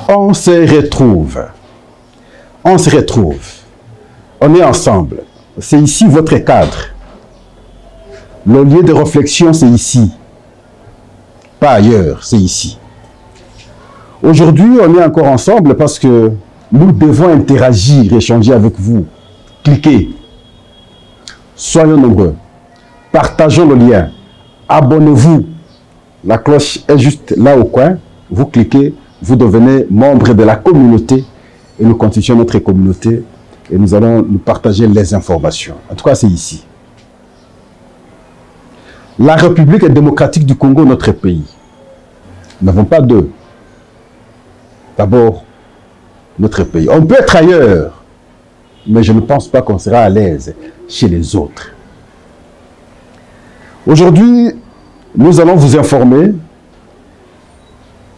On se retrouve. On se retrouve. On est ensemble. C'est ici votre cadre. Le lieu de réflexion, c'est ici. Pas ailleurs, c'est ici. Aujourd'hui, on est encore ensemble parce que nous devons interagir, échanger avec vous. Cliquez. Soyons nombreux. Partageons le lien. Abonnez-vous. La cloche est juste là au coin. Vous cliquez, vous devenez membre de la communauté et nous constituons notre communauté et nous allons nous partager les informations. En tout cas, c'est ici. La République démocratique du Congo, notre pays. Nous n'avons pas deux. D'abord, notre pays. On peut être ailleurs, mais je ne pense pas qu'on sera à l'aise chez les autres. Aujourd'hui, nous allons vous informer,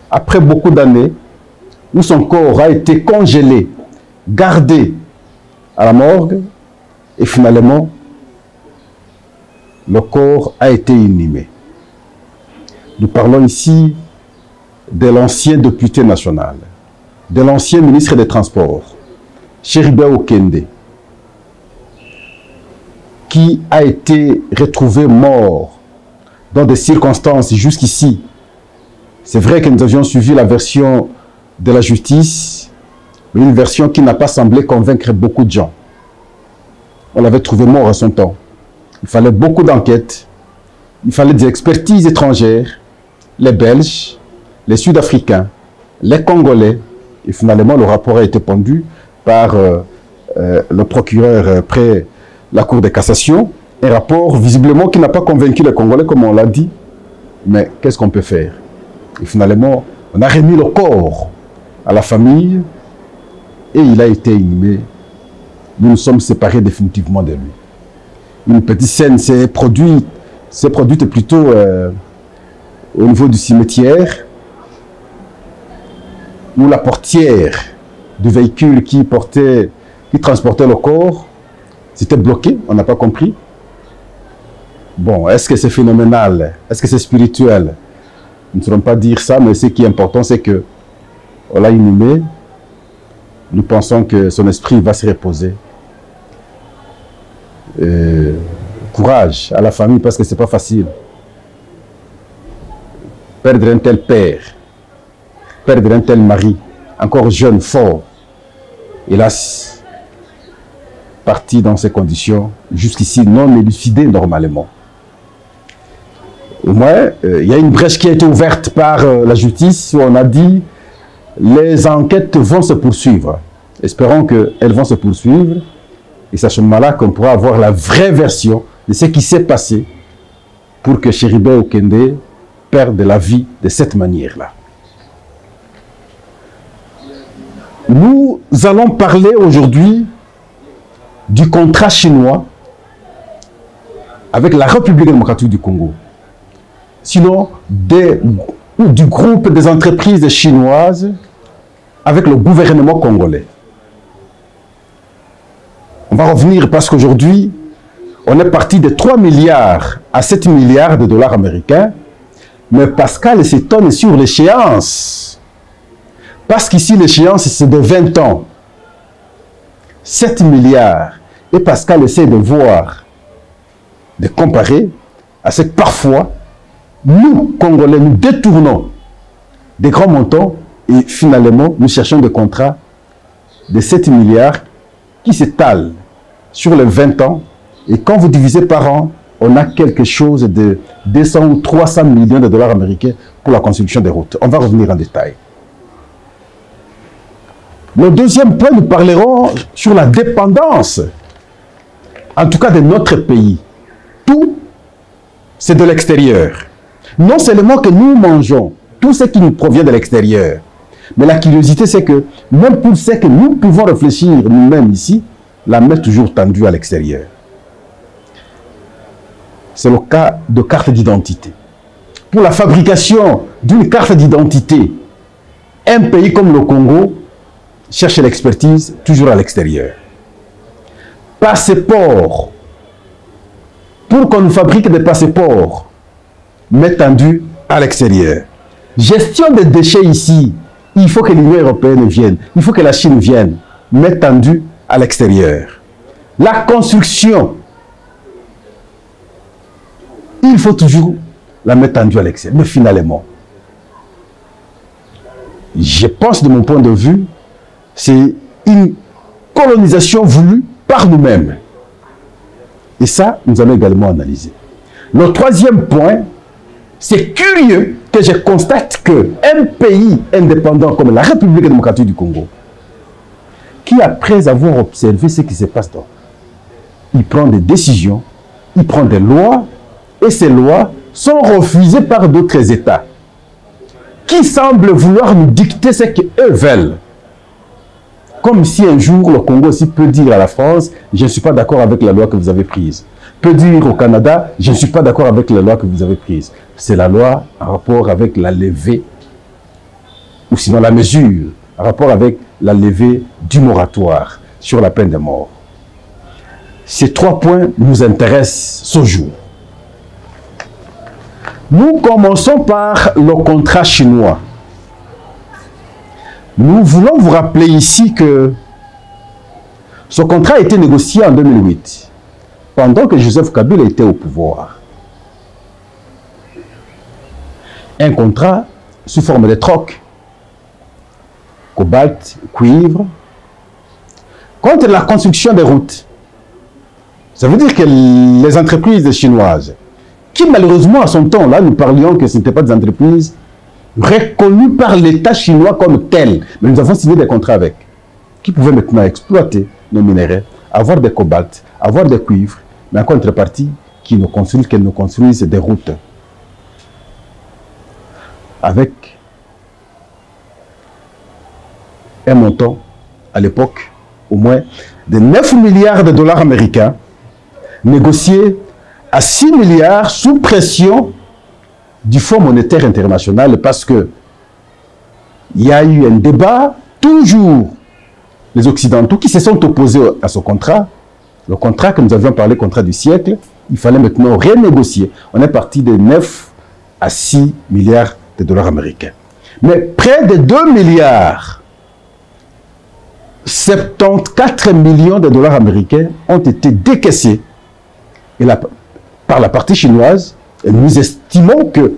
après beaucoup d'années, où son corps a été congelé, gardé à la morgue, et finalement, le corps a été inhumé. Nous parlons ici de l'ancien député national, de l'ancien ministre des Transports, Chéribé Okende, qui a été retrouvé mort dans des circonstances jusqu'ici. C'est vrai que nous avions suivi la version de la justice, mais une version qui n'a pas semblé convaincre beaucoup de gens. On l'avait trouvé mort à son temps. Il fallait beaucoup d'enquêtes, il fallait des expertises étrangères, les Belges, les Sud-Africains, les Congolais, et finalement le rapport a été pondu par le procureur près la Cour de cassation, un rapport visiblement qui n'a pas convaincu les Congolais comme on l'a dit, mais qu'est-ce qu'on peut faire? Et finalement, on a remis le corps à la famille et il a été inhumé. Nous nous sommes séparés définitivement de lui. Une petite scène s'est produite plutôt au niveau du cimetière, où la portière du véhicule qui transportait le corps s'était bloquée, on n'a pas compris. Bon, est-ce que c'est phénoménal? Est-ce que c'est spirituel? Nous ne saurons pas dire ça, mais ce qui est important, c'est que on l'a inhumé. Nous pensons que son esprit va se reposer. Courage à la famille parce que c'est pas facile. Perdre un tel père, perdre un tel mari, encore jeune, fort, hélas, parti dans ces conditions, jusqu'ici non élucidées normalement. Au moins, il y a une brèche qui a été ouverte par la justice où on a dit les enquêtes vont se poursuivre. Espérons qu'elles vont se poursuivre. Et c'est à ce moment-là qu'on pourra avoir la vraie version de ce qui s'est passé pour que Chéribé Okende perde la vie de cette manière-là. Nous allons parler aujourd'hui du contrat chinois avec la République démocratique du Congo. Sinon, du groupe des entreprises chinoises avec le gouvernement congolais. On va revenir parce qu'aujourd'hui, on est parti de 3 milliards à 7 milliards de dollars américains, mais Pascal s'étonne sur l'échéance. Parce qu'ici, l'échéance, c'est de 20 ans. 7 milliards. Et Pascal essaie de voir, de comparer à ce que parfois, nous, Congolais, nous détournons des grands montants et finalement, nous cherchons des contrats de 7 milliards qui s'étalent sur les 20 ans. Et quand vous divisez par an, on a quelque chose de 200 ou 300 millions de dollars américains pour la construction des routes. On va revenir en détail. Le deuxième point, nous parlerons sur la dépendance, en tout cas de notre pays. Tout, c'est de l'extérieur. Non seulement que nous mangeons tout ce qui nous provient de l'extérieur, mais la curiosité, c'est que même pour ce que nous pouvons réfléchir nous-mêmes ici, la main est toujours tendue à l'extérieur. C'est le cas de carte d'identité. Pour la fabrication d'une carte d'identité, un pays comme le Congo cherche l'expertise toujours à l'extérieur. Passeport. Pour qu'on fabrique des passeports, main tendue à l'extérieur. Gestion des déchets ici, Il faut que l'Union européenne vienne, il faut que la Chine vienne, mais tendue à l'extérieur. La construction, il faut toujours la mettre tendue à l'extérieur. Mais finalement, je pense de mon point de vue, c'est une colonisation voulue par nous-mêmes. Et ça, nous allons également analyser. Le troisième point, c'est curieux que je constate qu'un pays indépendant comme la République démocratique du Congo, qui après avoir observé ce qui se passe dans, il prend des décisions, il prend des lois, et ces lois sont refusées par d'autres États, qui semblent vouloir nous dicter ce qu'eux veulent. Comme si un jour le Congo aussi peut dire à la France, je ne suis pas d'accord avec la loi que vous avez prise. Peut dire au Canada, je ne suis pas d'accord avec la loi que vous avez prise. C'est la loi en rapport avec la levée, ou sinon la mesure, en rapport avec la levée du moratoire sur la peine de mort. Ces trois points nous intéressent ce jour. Nous commençons par le contrat chinois. Nous voulons vous rappeler ici que ce contrat a été négocié en 2008, pendant que Joseph Kabila était au pouvoir. Un contrat sous forme de troc, cobalt, cuivre, contre la construction des routes. Ça veut dire que les entreprises chinoises, qui malheureusement à son temps, là nous parlions que ce n'étaient pas des entreprises reconnues par l'État chinois comme telles, mais nous avons signé des contrats avec, qui pouvaient maintenant exploiter nos minéraux, avoir des cobalts, avoir des cuivres, mais en contrepartie, qu'elles nous construisent des routes. Avec un montant, à l'époque, au moins, de 9 milliards de dollars américains, négociés à 6 milliards sous pression du Fonds monétaire international, parce que il y a eu un débat, toujours les Occidentaux qui se sont opposés à ce contrat, le contrat que nous avions parlé, contrat du siècle, il fallait maintenant renégocier. On est parti de 9 à 6 milliards de dollars américains. Mais près de 2 milliards, 74 millions de dollars américains ont été décaissés par la partie chinoise, et nous estimons que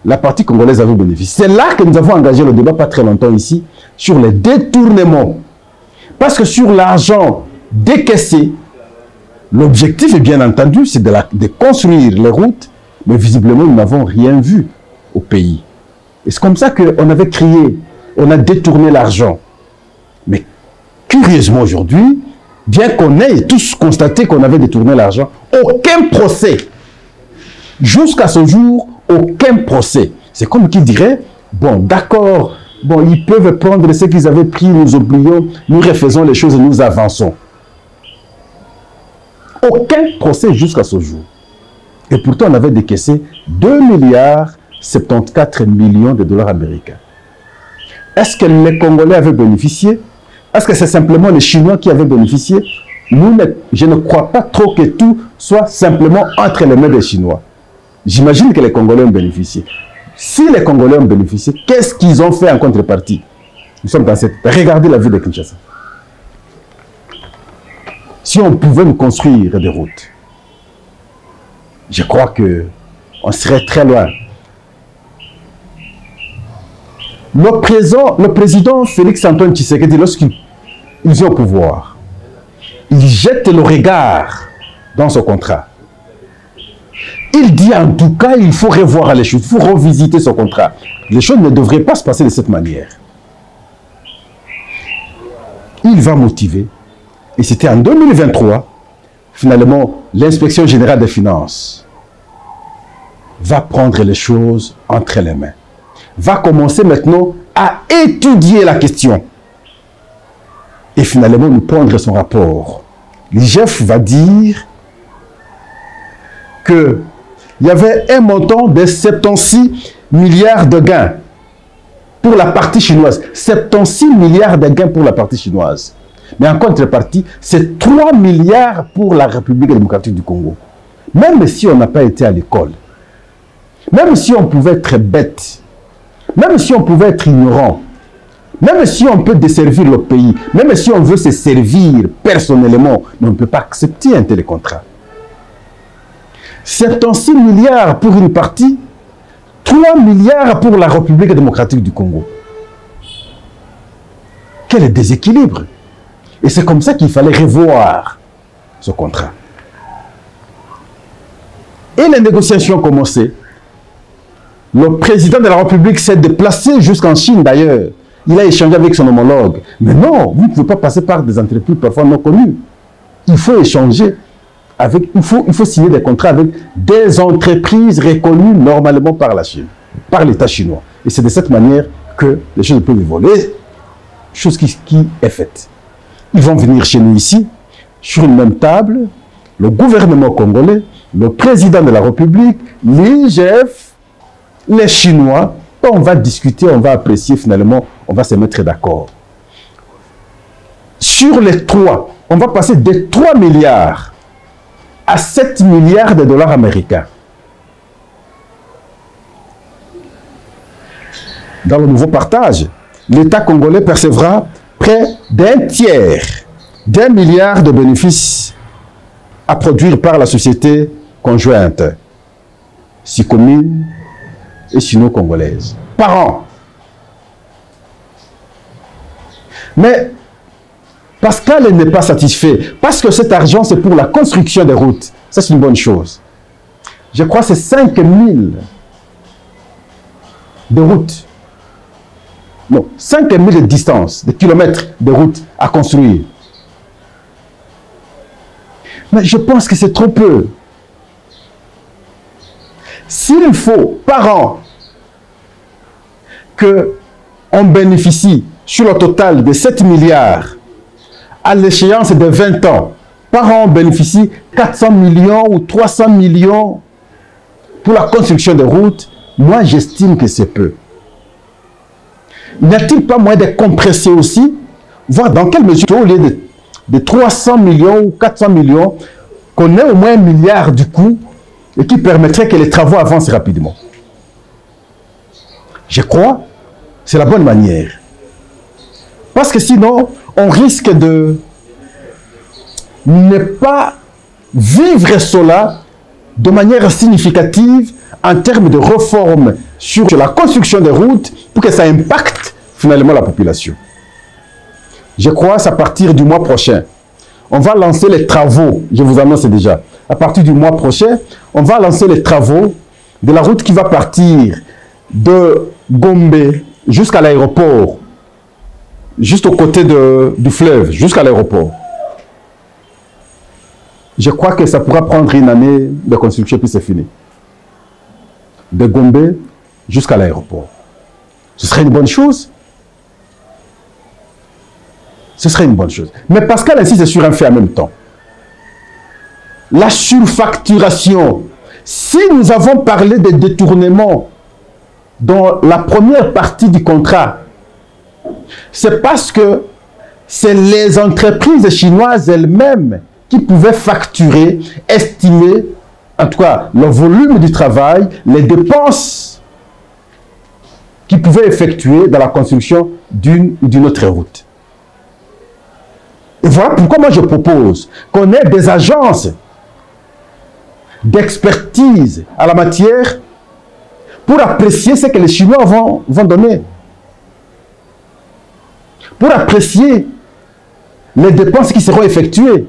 la partie congolaise avait bénéficié. C'est là que nous avons engagé le débat, pas très longtemps ici, sur les détournements. Parce que sur l'argent décaissé, l'objectif, est bien entendu, c'est de construire les routes, mais visiblement, nous n'avons rien vu au pays. Et c'est comme ça qu'on avait crié, on a détourné l'argent. Mais curieusement aujourd'hui, bien qu'on ait tous constaté qu'on avait détourné l'argent, aucun procès. Jusqu'à ce jour, aucun procès. C'est comme qui dirait, bon, d'accord, bon, ils peuvent prendre ce qu'ils avaient pris, nous oublions, nous refaisons les choses et nous avançons. Aucun procès jusqu'à ce jour. Et pourtant, on avait décaissé 2 milliards 74 millions de dollars américains. Est-ce que les Congolais avaient bénéficié? Est-ce que c'est simplement les Chinois qui avaient bénéficié? Je ne crois pas trop que tout soit simplement entre les mains des Chinois. J'imagine que les Congolais ont bénéficié. Si les Congolais ont bénéficié, qu'est-ce qu'ils ont fait en contrepartie? Nous sommes dans cette... Regardez la ville de Kinshasa. Si on pouvait nous construire des routes, je crois qu'on serait très loin. Le président Félix-Antoine Tshisekedi, lorsqu'il est au pouvoir, il jette le regard dans ce contrat. Il dit en tout cas, il faut revoir les choses, il faut revisiter ce contrat. Les choses ne devraient pas se passer de cette manière. Il va motiver. Et c'était en 2023, finalement, l'inspection générale des finances va prendre les choses entre les mains. Va commencer maintenant à étudier la question. Et finalement, nous prendre son rapport. L'IGF va dire qu'il y avait un montant de 76 milliards de gains pour la partie chinoise. 76 milliards de gains pour la partie chinoise. Mais en contrepartie, c'est 3 milliards pour la République démocratique du Congo. Même si on n'a pas été à l'école, même si on pouvait être bête, même si on pouvait être ignorant, Même si on peut desservir le pays, même si on veut se servir personnellement, mais on ne peut pas accepter un tel contrat. 76 milliards pour une partie, 3 milliards pour la République démocratique du Congo. Quel déséquilibre! Et c'est comme ça qu'il fallait revoir ce contrat. Et les négociations ont commencé. Le président de la République s'est déplacé jusqu'en Chine d'ailleurs. Il a échangé avec son homologue. Mais non, vous ne pouvez pas passer par des entreprises parfois non connues. Il faut échanger. Il faut signer des contrats avec des entreprises reconnues normalement par la Chine, par l'État chinois. Et c'est de cette manière que les choses peuvent évoluer. Chose qui est faite. Ils vont venir chez nous ici, sur une même table, le gouvernement congolais, le président de la République, l'IGF, les Chinois. On va discuter, on va apprécier finalement, on va se mettre d'accord. Sur les 3, on va passer de 3 milliards à 7 milliards de dollars américains. Dans le nouveau partage, l'État congolais percevra près d'un tiers d'1 milliard de bénéfices à produire par la société conjointe Sicomine et sino-congolaise par an. Mais Pascal n'est pas satisfait parce que cet argent c'est pour la construction des routes. Ça c'est une bonne chose. Je crois que c'est 5000 de routes. Non, 5000 de distance, de kilomètres de routes à construire. Mais je pense que c'est trop peu. S'il faut par an qu'on bénéficie sur le total de 7 milliards à l'échéance de 20 ans, par an on bénéficie 400 millions ou 300 millions pour la construction de routes, moi j'estime que c'est peu. N'y a-t-il pas moyen de compresser aussi, voir dans quelle mesure, au lieu de 300 millions ou 400 millions, qu'on ait au moins 1 milliard du coût et qui permettrait que les travaux avancent rapidement. Je crois, c'est la bonne manière. Parce que sinon, on risque de ne pas vivre cela de manière significative en termes de réforme sur la construction des routes pour que ça impacte finalement la population. Je crois que c'est à partir du mois prochain. On va lancer les travaux, je vous annonce déjà. À partir du mois prochain, on va lancer les travaux de la route qui va partir de Gombe jusqu'à l'aéroport, juste au côté du fleuve, jusqu'à l'aéroport. Je crois que ça pourra prendre une année de construction puis c'est fini. De Gombe jusqu'à l'aéroport. Ce serait une bonne chose. Ce serait une bonne chose. Mais Pascal insiste sur un fait en même temps. La surfacturation. Si nous avons parlé de détournement dans la première partie du contrat, c'est parce que c'est les entreprises chinoises elles-mêmes qui pouvaient facturer, estimer, en tout cas, le volume du travail, les dépenses qu'ils pouvaient effectuer dans la construction d'une ou d'une autre route. Et voilà pourquoi moi je propose qu'on ait des agences d'expertise à la matière pour apprécier ce que les Chinois vont donner. Pour apprécier les dépenses qui seront effectuées.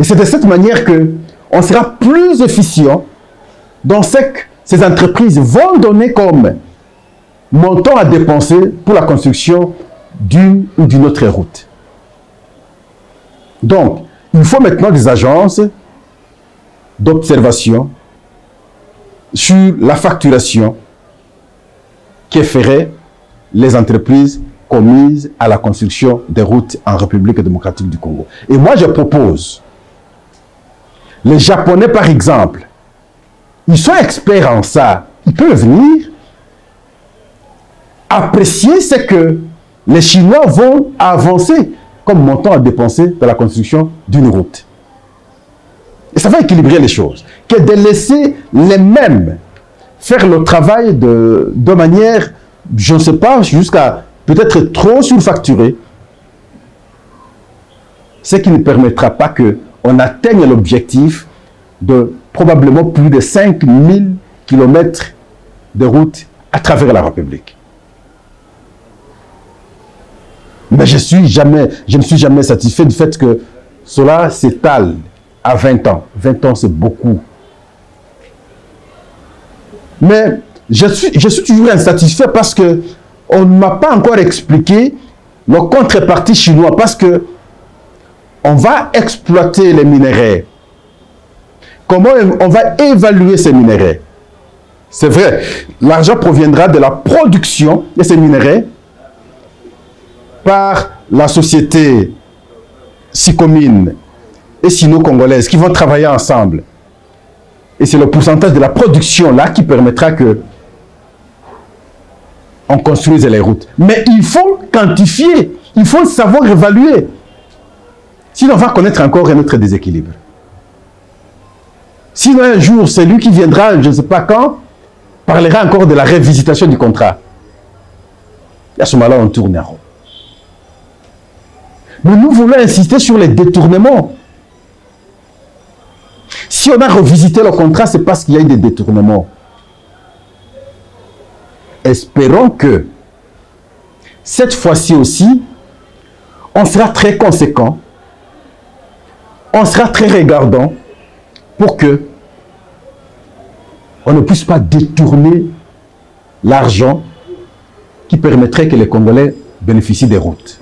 Et c'est de cette manière qu'on sera plus efficient dans ce que ces entreprises vont donner comme montant à dépenser pour la construction d'une ou d'une autre route. Donc, il faut maintenant des agences d'observation sur la facturation que feraient les entreprises commises à la construction des routes en République démocratique du Congo. Et moi, je propose, les Japonais, par exemple, ils sont experts en ça. Ils peuvent venir apprécier ce que les Chinois vont avancer comme montant à dépenser dans la construction d'une route. Et ça va équilibrer les choses. Que de laisser les mêmes faire le travail de manière je ne sais pas, jusqu'à peut-être trop surfacturé, ce qui ne permettra pas qu'on atteigne l'objectif de probablement plus de 5000 km de route à travers la République. Mais je ne suis jamais satisfait du fait que cela s'étale à 20 ans. 20 ans, c'est beaucoup. Mais je suis toujours insatisfait parce que on ne m'a pas encore expliqué le contrepartie chinois, parce que on va exploiter les minéraux. Comment on va évaluer ces minéraux? C'est vrai, l'argent proviendra de la production de ces minéraux par la société Sicomine et Sino-Congolaise qui vont travailler ensemble. Et c'est le pourcentage de la production là qui permettra que on construise les routes. Mais il faut quantifier, il faut savoir évaluer. Sinon, on va connaître encore un autre déséquilibre. Sinon, un jour, c'est lui qui viendra, je ne sais pas quand, parlera encore de la révisitation du contrat. Et à ce moment-là, on tourne en rond. Mais nous voulons insister sur les détournements. Si on a revisité le contrat, c'est parce qu'il y a eu des détournements. Espérons que cette fois-ci aussi, on sera très conséquent, on sera très regardant pour que on ne puisse pas détourner l'argent qui permettrait que les Congolais bénéficient des routes.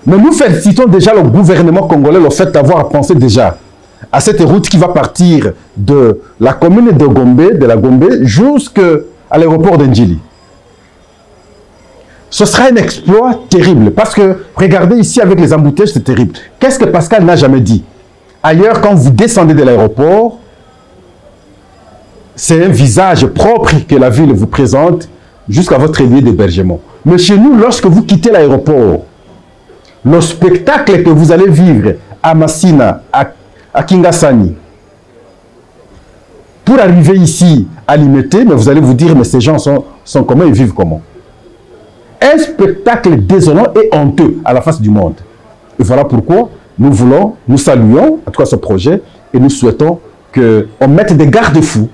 Mais nous félicitons déjà le gouvernement congolais le fait d'avoir pensé déjà à cette route qui va partir de la commune de Gombe, jusqu'à l'aéroport d'Ndjili. Ce sera un exploit terrible parce que, regardez ici avec les embouteillages, c'est terrible. Qu'est-ce que Pascal n'a jamais dit? Ailleurs, quand vous descendez de l'aéroport, c'est un visage propre que la ville vous présente jusqu'à votre lieu d'hébergement. Mais chez nous, lorsque vous quittez l'aéroport, le spectacle que vous allez vivre à Massina, à Kingasani, pour arriver ici à Limete, mais vous allez vous dire, mais ces gens sont comment, ils vivent comment? Un spectacle désolant et honteux à la face du monde. Et voilà pourquoi nous saluons en tout cas ce projet et nous souhaitons qu'on mette des garde-fous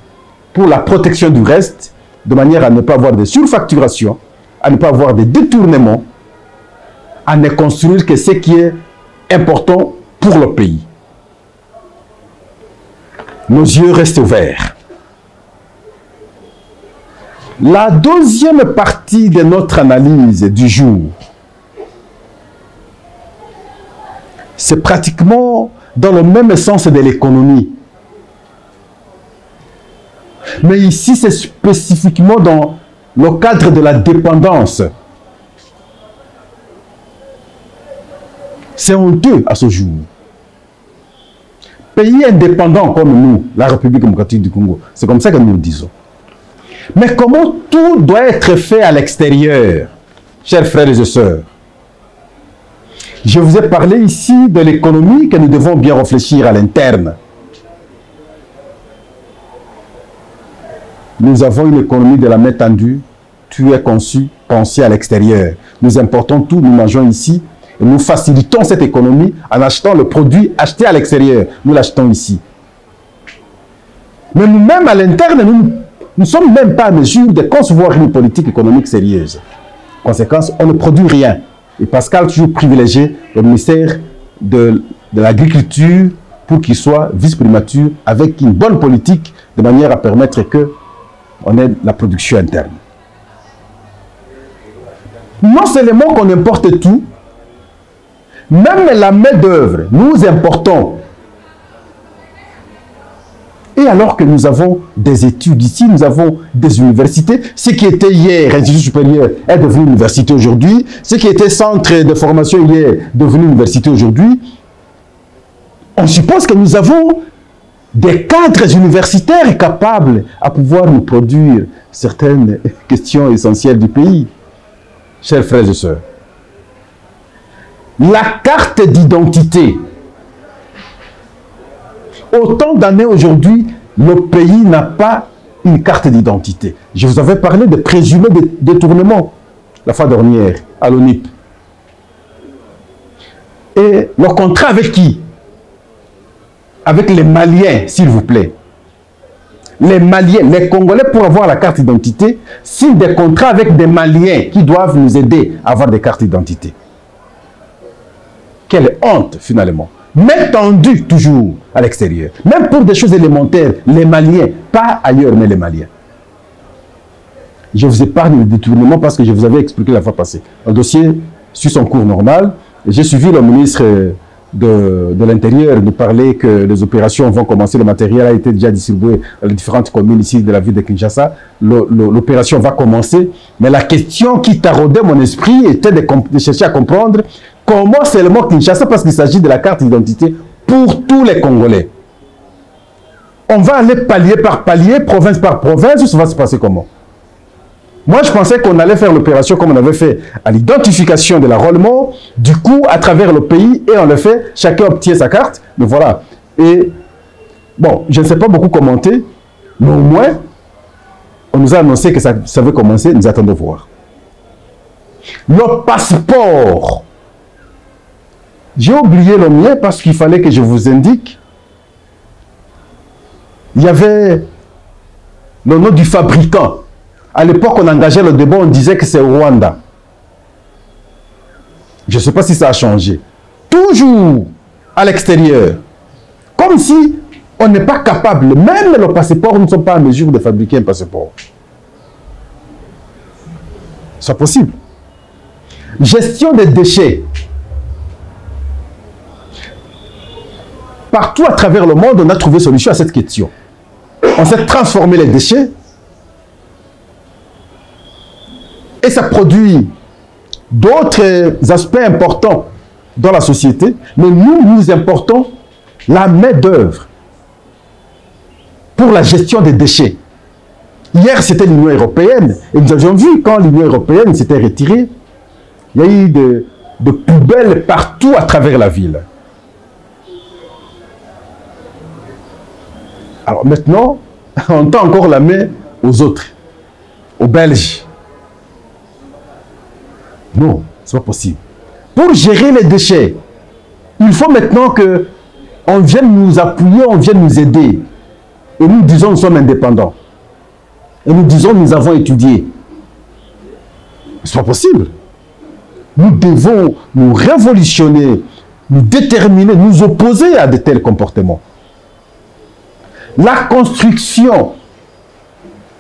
pour la protection du reste, de manière à ne pas avoir de surfacturation, à ne pas avoir de détournements, à ne construire que ce qui est important pour le pays. Nos yeux restent ouverts. La deuxième partie de notre analyse du jour, c'est pratiquement dans le même sens de l'économie. Mais ici, c'est spécifiquement dans le cadre de la dépendance. C'est honteux à ce jour. Pays indépendant comme nous, la République démocratique du Congo, c'est comme ça que nous le disons. Mais comment tout doit être fait à l'extérieur, chers frères et sœurs? Je vous ai parlé ici de l'économie que nous devons bien réfléchir à l'interne. Nous avons une économie de la main tendue, tout est conçu, pensé à l'extérieur. Nous importons tout, nous mangeons ici, et nous facilitons cette économie en achetant le produit acheté à l'extérieur. Nous l'achetons ici. Mais nous-mêmes, à l'interne, nous ne sommes même pas en mesure de concevoir une politique économique sérieuse. Conséquence, on ne produit rien. Et Pascal a toujours privilégié le ministère de l'Agriculture pour qu'il soit vice-primature avec une bonne politique de manière à permettre qu'on ait la production interne. Non seulement qu'on importe tout, même la main-d'œuvre, nous importons. Et alors que nous avons des études ici, nous avons des universités, ce qui était hier institut supérieur est devenu université aujourd'hui, ce qui était centre de formation hier est devenu université aujourd'hui, on suppose que nous avons des cadres universitaires capables à pouvoir nous produire certaines questions essentielles du pays. Chers frères et sœurs, la carte d'identité. Autant d'années aujourd'hui, le pays n'a pas une carte d'identité. Je vous avais parlé de présumés détournements la fois dernière à l'ONIP. Et leur contrat avec qui? Avec les Maliens, s'il vous plaît. Les Maliens, les Congolais, pour avoir la carte d'identité, signent des contrats avec des Maliens qui doivent nous aider à avoir des cartes d'identité. Quelle honte, finalement. Même tendu toujours à l'extérieur. Même pour des choses élémentaires, les Maliens, pas ailleurs, mais les Maliens. Je vous épargne le détournement parce que je vous avais expliqué la fois passée. Le dossier suit son cours normal. J'ai suivi le ministre de l'Intérieur nous parler que les opérations vont commencer. Le matériel a été déjà distribué dans les différentes communes ici de la ville de Kinshasa. L'opération va commencer. Mais la question qui taraudait mon esprit était de chercher à comprendre comment seulement Kinshasa, parce qu'il s'agit de la carte d'identité pour tous les Congolais. On va aller palier par palier, province par province, ou ça va se passer comment? Moi, je pensais qu'on allait faire l'opération comme on avait fait à l'identification de l'enrôlement, du coup, à travers le pays, et on le fait, chacun obtient sa carte, mais voilà. Et, bon, je ne sais pas beaucoup commenter, mais au moins, on nous a annoncé que ça veut commencer, nous attendons voir. Le passeport. J'ai oublié le mien parce qu'il fallait que je vous indique. Il y avait le nom du fabricant. À l'époque, on engageait le débat, on disait que c'est au Rwanda. Je ne sais pas si ça a changé. Toujours à l'extérieur. Comme si on n'est pas capable, même le passeport, nous ne sommes pas en mesure de fabriquer un passeport. C'est possible. Gestion des déchets. Partout à travers le monde, on a trouvé solution à cette question. On s'est transformé les déchets et ça produit d'autres aspects importants dans la société, mais nous importons la main-d'œuvre pour la gestion des déchets. Hier, c'était l'Union européenne, et nous avions vu quand l'Union européenne s'était retirée, il y a eu de poubelles partout à travers la ville. Alors maintenant, on tend encore la main aux autres, aux Belges. Non, ce n'est pas possible. Pour gérer les déchets, il faut maintenant qu'on vienne nous appuyer, on vienne nous aider. Et nous disons nous sommes indépendants. Et nous disons nous avons étudié. Ce n'est pas possible. Nous devons nous révolutionner, nous déterminer, nous opposer à de tels comportements. La construction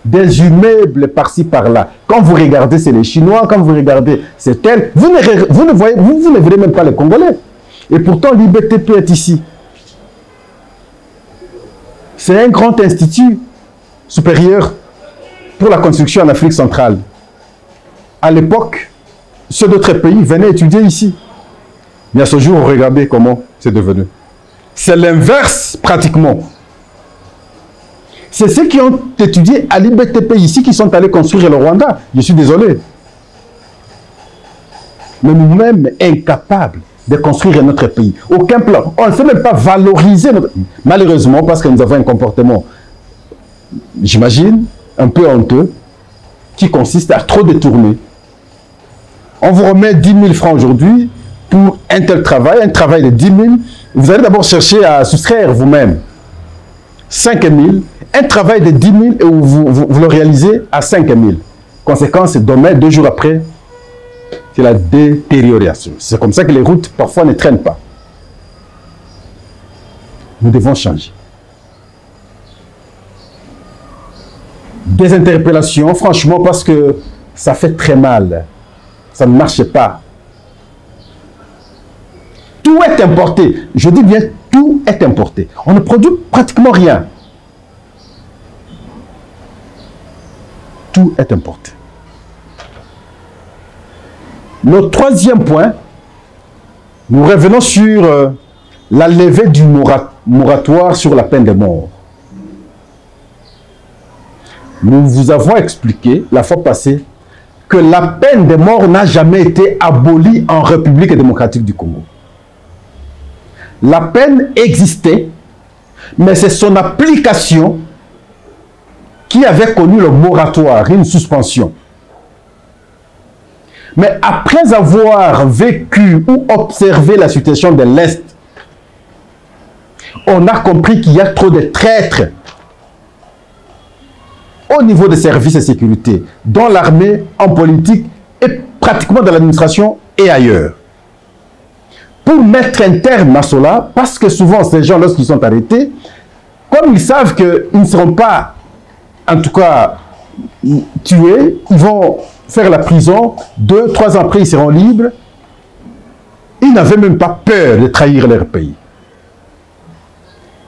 des immeubles par-ci par-là. Quand vous regardez, c'est les Chinois. Quand vous regardez, c'est tel. Vous ne verrez même pas les Congolais. Et pourtant, l'IBTP est ici. C'est un grand institut supérieur pour la construction en Afrique centrale. À l'époque, ceux d'autres pays venaient étudier ici. Mais à ce jour, regardez comment c'est devenu. C'est l'inverse, pratiquement. C'est ceux qui ont étudié à l'IBTP ici qui sont allés construire le Rwanda. Je suis désolé. Mais nous-mêmes, incapables de construire notre pays. Aucun plan. On ne sait même pas valoriser notre... Malheureusement, parce que nous avons un comportement, j'imagine, un peu honteux, qui consiste à trop détourner. On vous remet 10 000 francs aujourd'hui pour un tel travail, un travail de 10 000. Vous allez d'abord chercher à soustraire vous-même 5 000. Un travail de 10 000 et vous le réalisez à 5 000. Conséquence, demain, 2 jours après, c'est la détérioration. C'est comme ça que les routes, parfois, ne traînent pas. Nous devons changer. Des interpellations, franchement, parce que ça fait très mal. Ça ne marche pas. Tout est importé. Je dis bien, tout est importé. On ne produit pratiquement rien. Tout est importé. Le troisième point, nous revenons sur la levée du moratoire sur la peine de mort. Nous vous avons expliqué la fois passée que la peine de mort n'a jamais été abolie en République démocratique du Congo. La peine existait, mais c'est son application qui avait connu le moratoire, une suspension. Mais après avoir vécu ou observé la situation de l'Est, on a compris qu'il y a trop de traîtres au niveau des services de sécurité, dans l'armée, en politique et pratiquement dans l'administration et ailleurs. Pour mettre un terme à cela, parce que souvent ces gens, lorsqu'ils sont arrêtés, comme ils savent qu'ils ne seront pas, en tout cas, tués, ils vont faire la prison, 2-3 ans après ils seront libres, ils n'avaient même pas peur de trahir leur pays.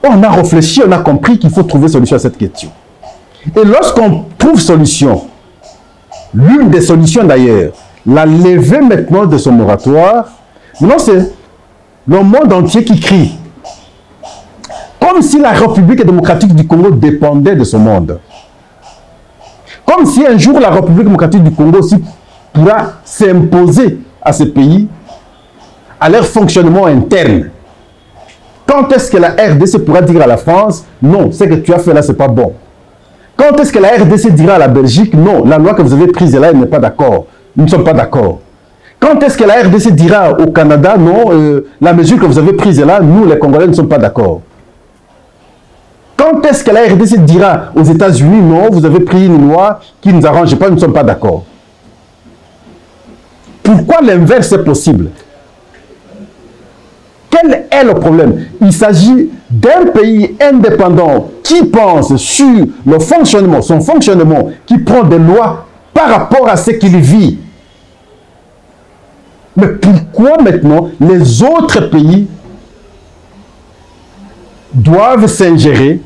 On a réfléchi, on a compris qu'il faut trouver solution à cette question. Et lorsqu'on trouve solution, l'une des solutions d'ailleurs, la levée maintenant de ce moratoire, maintenant c'est le monde entier qui crie. Comme si la République démocratique du Congo dépendait de ce monde. Comme si un jour la République démocratique du Congo aussi pourra s'imposer à ce pays, à leur fonctionnement interne. Quand est-ce que la RDC pourra dire à la France, non, ce que tu as fait là, ce n'est pas bon. Quand est-ce que la RDC dira à la Belgique, non, la loi que vous avez prise là, elle n'est pas d'accord. Nous ne sommes pas d'accord. Quand est-ce que la RDC dira au Canada, non, la mesure que vous avez prise là, nous, les Congolais, ne sommes pas d'accord. Quand est-ce que la RDC dira aux États-Unis, non, vous avez pris une loi qui ne nous arrange pas, nous ne sommes pas d'accord. Pourquoi l'inverse est possible? Quel est le problème? Il s'agit d'un pays indépendant qui pense sur le fonctionnement, son fonctionnement, qui prend des lois par rapport à ce qu'il vit. Mais pourquoi maintenant les autres pays doivent s'ingérer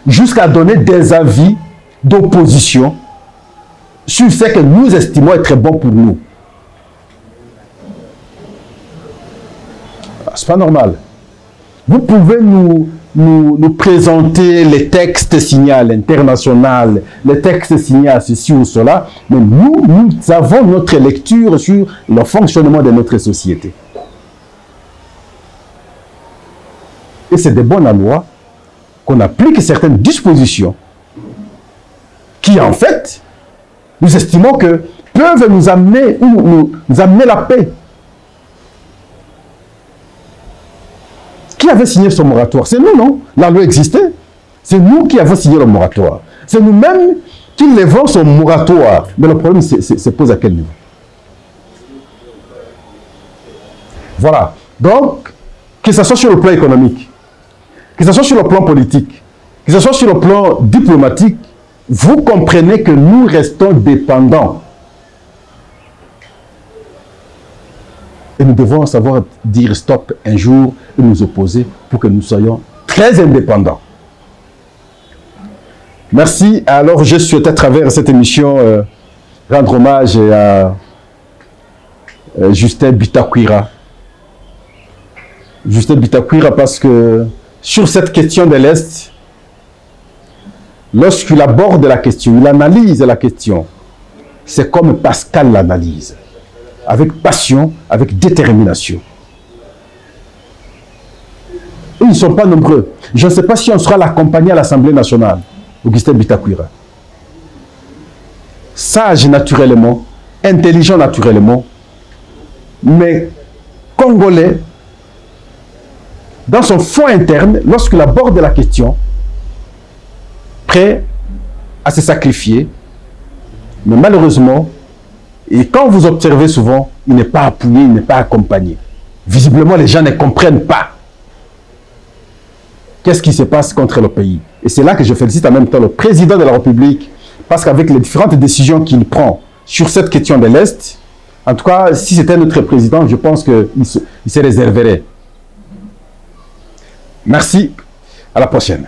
jusqu'à donner des avis d'opposition sur ce que nous estimons être bon pour nous? C'est pas normal. Vous pouvez nous présenter les textes signés à l'international, les textes signés à ceci ou cela, mais nous avons notre lecture sur le fonctionnement de notre société. Et c'est de bonne loi qu'on applique certaines dispositions qui, en fait, nous estimons que peuvent nous amener, nous amener la paix. Qui avait signé ce moratoire? C'est nous, non? La loi existait. C'est nous qui avons signé le moratoire. C'est nous-mêmes qui levons ce moratoire. Mais le problème se pose à quel niveau? Voilà. Donc, que ce soit sur le plan économique, que ce soit sur le plan politique, que ce soit sur le plan diplomatique, vous comprenez que nous restons dépendants. Et nous devons savoir dire stop un jour et nous opposer pour que nous soyons très indépendants. Merci. Alors, je souhaite à travers cette émission rendre hommage à Justin Bitakwira. Justin Bitakwira parce que sur cette question de l'Est, lorsqu'il aborde la question, il analyse la question, c'est comme Pascal l'analyse. Avec passion, avec détermination. Et ils ne sont pas nombreux. Je ne sais pas si on sera l'accompagner à l'Assemblée nationale, Augustin Bitakwira. Sage naturellement, intelligent naturellement, mais congolais, dans son fond interne, lorsqu'il aborde la question, prêt à se sacrifier, mais malheureusement, et quand vous observez souvent, il n'est pas appuyé, il n'est pas accompagné. Visiblement, les gens ne comprennent pas qu'est-ce qui se passe contre le pays. Et c'est là que je félicite en même temps le président de la République, parce qu'avec les différentes décisions qu'il prend sur cette question de l'Est, en tout cas, si c'était notre président, je pense qu'il se réserverait. Merci, à la prochaine.